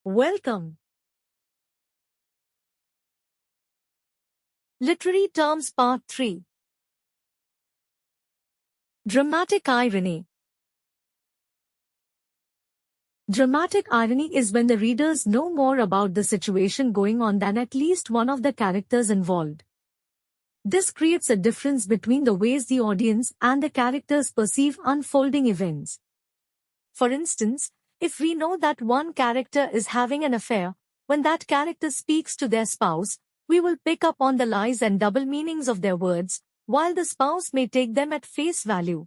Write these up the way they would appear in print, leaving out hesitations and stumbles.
Welcome. Literary Terms Part 3. Dramatic Irony. Dramatic irony is when the readers know more about the situation going on than at least one of the characters involved. This creates a difference between the ways the audience and the characters perceive unfolding events. For instance, if we know that one character is having an affair, when that character speaks to their spouse, we will pick up on the lies and double meanings of their words, while the spouse may take them at face value.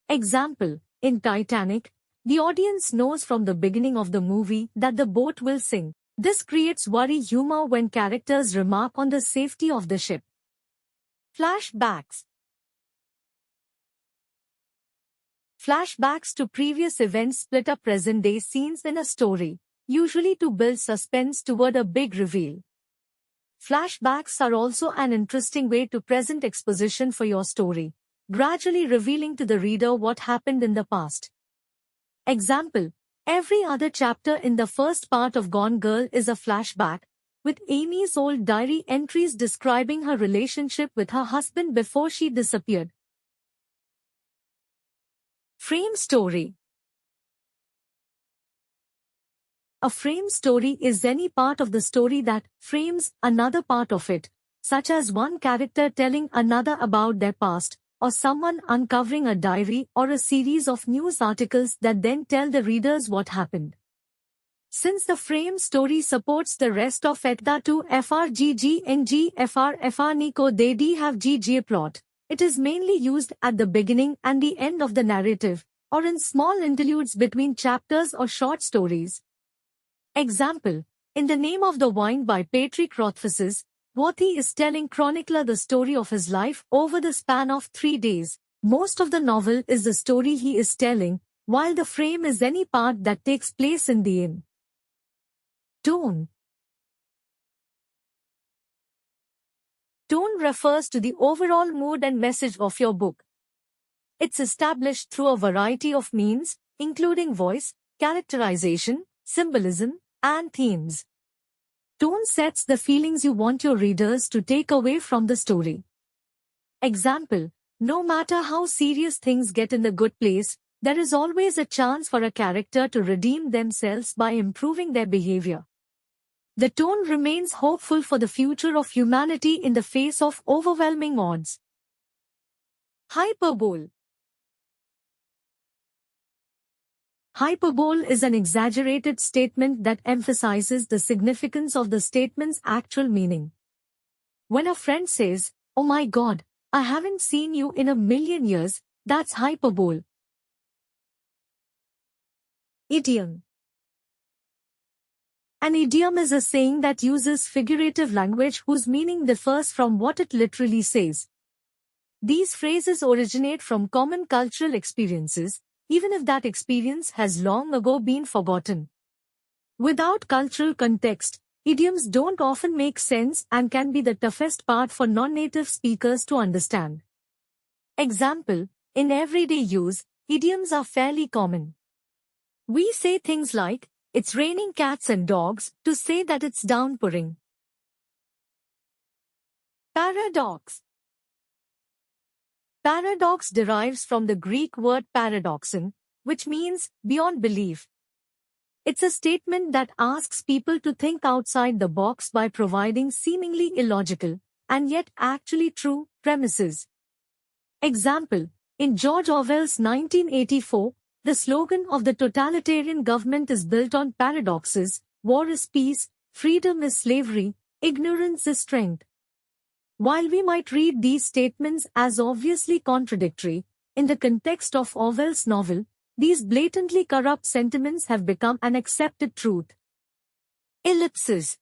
Example, in Titanic, the audience knows from the beginning of the movie that the boat will sink. This creates worry humor when characters remark on the safety of the ship. Flashbacks. Flashbacks to previous events split up present-day scenes in a story, usually to build suspense toward a big reveal. Flashbacks are also an interesting way to present exposition for your story, gradually revealing to the reader what happened in the past. Example, every other chapter in the first part of Gone Girl is a flashback, with Amy's old diary entries describing her relationship with her husband before she disappeared. Frame story. A frame story is any part of the story that frames another part of it, such as one character telling another about their past, or someone uncovering a diary or a series of news articles that then tell the readers what happened. Since the frame story supports the rest of it, the two FRGGNG they D have GG plot, it is mainly used at the beginning and the end of the narrative, or in small interludes between chapters or short stories. Example, in The Name of the Wind by Patrick Rothfuss, Worthy is telling chronicler the story of his life over the span of 3 days. Most of the novel is the story he is telling, while the frame is any part that takes place in the inn. Tone. Tone refers to the overall mood and message of your book. It's established through a variety of means, including voice, characterization, symbolism, and themes. Tone sets the feelings you want your readers to take away from the story. Example, no matter how serious things get in the good place, there is always a chance for a character to redeem themselves by improving their behavior. The tone remains hopeful for the future of humanity in the face of overwhelming odds. Hyperbole. Hyperbole is an exaggerated statement that emphasizes the significance of the statement's actual meaning. When a friend says, "Oh my God, I haven't seen you in a million years," that's hyperbole. Idiom. An idiom is a saying that uses figurative language whose meaning differs from what it literally says. These phrases originate from common cultural experiences, even if that experience has long ago been forgotten. Without cultural context, idioms don't often make sense and can be the toughest part for non-native speakers to understand. Example, in everyday use, idioms are fairly common. We say things like, "It's raining cats and dogs," to say that it's downpouring. Paradox. Paradox derives from the Greek word paradoxon, which means beyond belief. It's a statement that asks people to think outside the box by providing seemingly illogical, and yet actually true, premises. Example, in George Orwell's 1984, the slogan of the totalitarian government is built on paradoxes: war is peace, freedom is slavery, ignorance is strength. While we might read these statements as obviously contradictory, in the context of Orwell's novel, these blatantly corrupt sentiments have become an accepted truth. Ellipsis.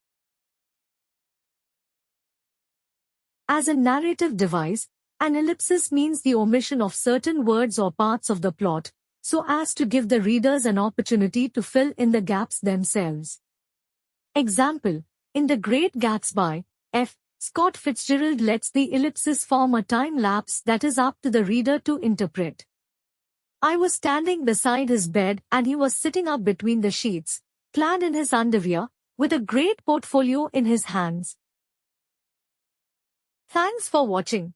As a narrative device, an ellipsis means the omission of certain words or parts of the plot, so as to give the readers an opportunity to fill in the gaps themselves. Example, in The Great Gatsby, F. Scott Fitzgerald lets the ellipsis form a time lapse that is up to the reader to interpret. "I was standing beside his bed and he was sitting up between the sheets," clad in his underwear, with a great portfolio in his hands. Thanks for watching.